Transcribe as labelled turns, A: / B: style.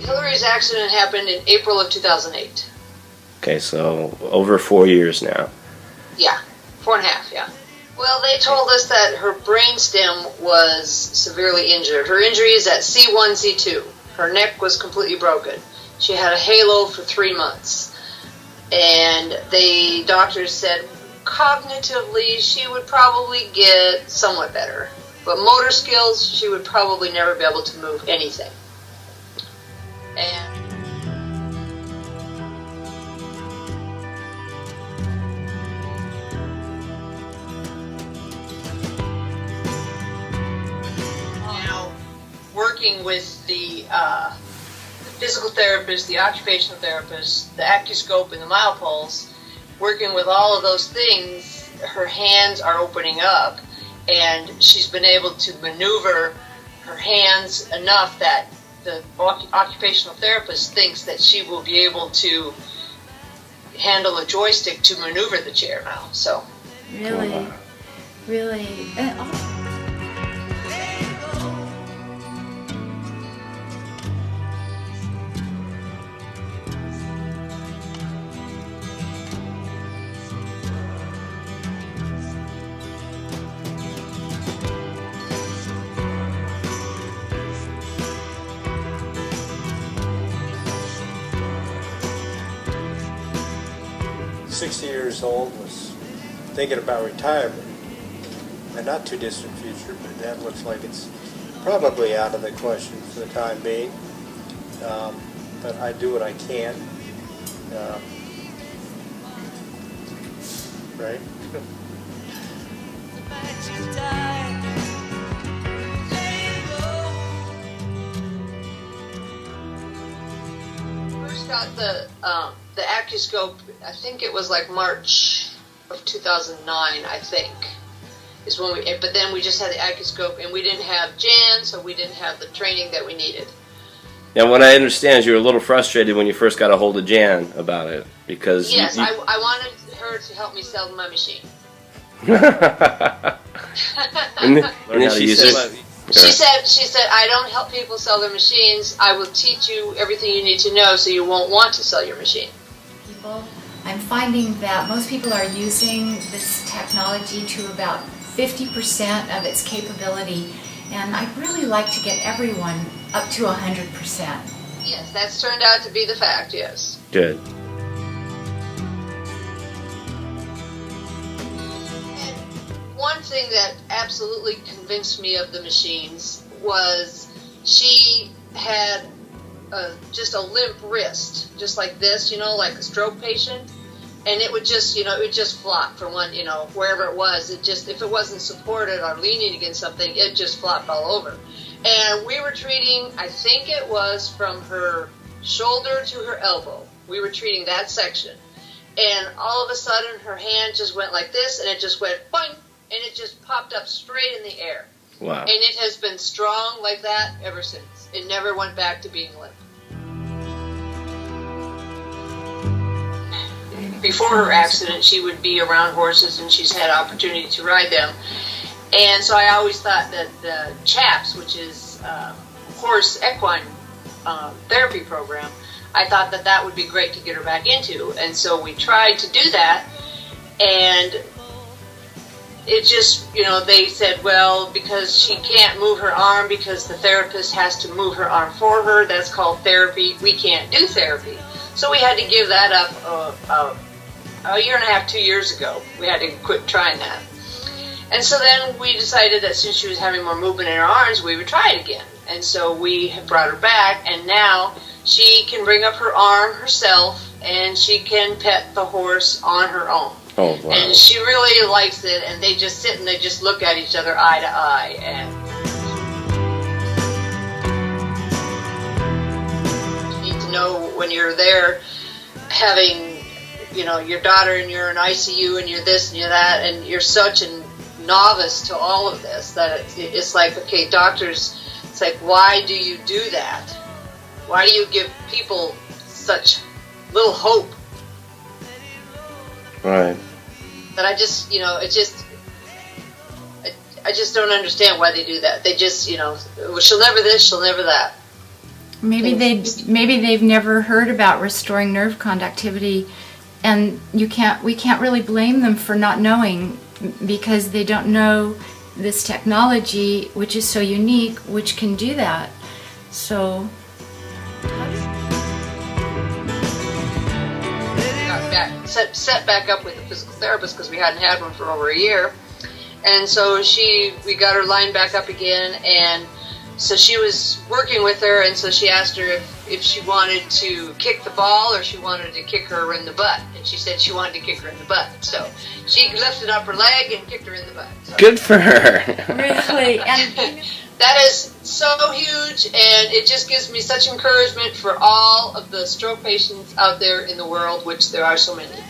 A: Hilary's accident happened in April of 2008.
B: Okay, so over 4 years now.
A: Yeah, 4.5, yeah. Well, they told us that her brainstem was severely injured. Her injury is at C1, C2. Her neck was completely broken. She had a halo for 3 months. And the doctors said cognitively she would probably get somewhat better. But motor skills, she would probably never be able to move anything. And now, working with the physical therapist, the occupational therapist, the Acuscope, and the Myopulse, working with all of those things, her hands are opening up, and she's been able to maneuver her hands enough that the occupational therapist thinks that she will be able to handle a joystick to maneuver the chair now. So
C: really, really.
D: I'm 60 years old, was thinking about retirement. In a not too distant future, but that looks like it's probably out of the question for the time being. But I do what I can. Right?
A: first got the Acuscope, I think it was like March of 2009, I think, is when we. But then we just had the Acuscope, and we didn't have Jan, so we didn't have the training that we needed.
B: Now, what I understand is you were a little frustrated when you first got a hold of Jan about it, because
A: yes, I wanted her to help me sell my machine.
B: and then she
A: said, I don't help people sell their machines. I will teach you everything you need to know so you won't want to sell your machine.
C: I'm finding that most people are using this technology to about 50% of its capability, and I'd really like to get everyone up to 100%.
A: Yes, that's turned out to be the fact, yes.
B: Good.
A: And one thing that absolutely convinced me of the machines was she had just a limp wrist, just like this, like a stroke patient, and it would just, it would just flop from one, wherever it was. It just, if it wasn't supported or leaning against something, it just flopped all over. And we were treating, I think it was from her shoulder to her elbow. We were treating that section. And all of a sudden, her hand just went like this, and it just went boing, and it just popped up straight in the air.
B: Wow.
A: And it has been strong like that ever since. It never went back to being limp. Before her accident, she would be around horses, and she's had opportunity to ride them. And so I always thought that the CHAPS, which is horse equine therapy program, I thought that that would be great to get her back into. And so we tried to do that, and it just, they said, well, because she can't move her arm because the therapist has to move her arm for her, that's called therapy, we can't do therapy. So we had to give that up a year and a half, 2 years ago. We had to quit trying that. And so then we decided that since she was having more movement in her arms, we would try it again. And so we have brought her back, and now she can bring up her arm herself, and she can pet the horse on her own.
B: Oh, wow.
A: And she really likes it, and they just sit and they just look at each other eye to eye. And you need to know when you're there having, your daughter, and you're in ICU, and you're this and you're that, and you're such a novice to all of this that it's like, okay, doctors, it's like, why do you do that? Why do you give people such little hope?
B: Right.
A: That I just, I just don't understand why they do that. They just, well, she'll never this, she'll never that.
C: Maybe they've never heard about restoring nerve conductivity, and we can't really blame them for not knowing, because they don't know this technology, which is so unique, which can do that. So
A: set back up with a physical therapist because we hadn't had one for over a year, and so we got her lined back up again, and so she was working with her, and so she asked her if she wanted to kick the ball or she wanted to kick her in the butt, and she said she wanted to kick her in the butt. So she lifted up her leg and kicked her in the butt. So.
B: Good for her.
C: Really, and
A: that is so huge, and it just gives me such encouragement for all of the stroke patients out there in the world, which there are so many.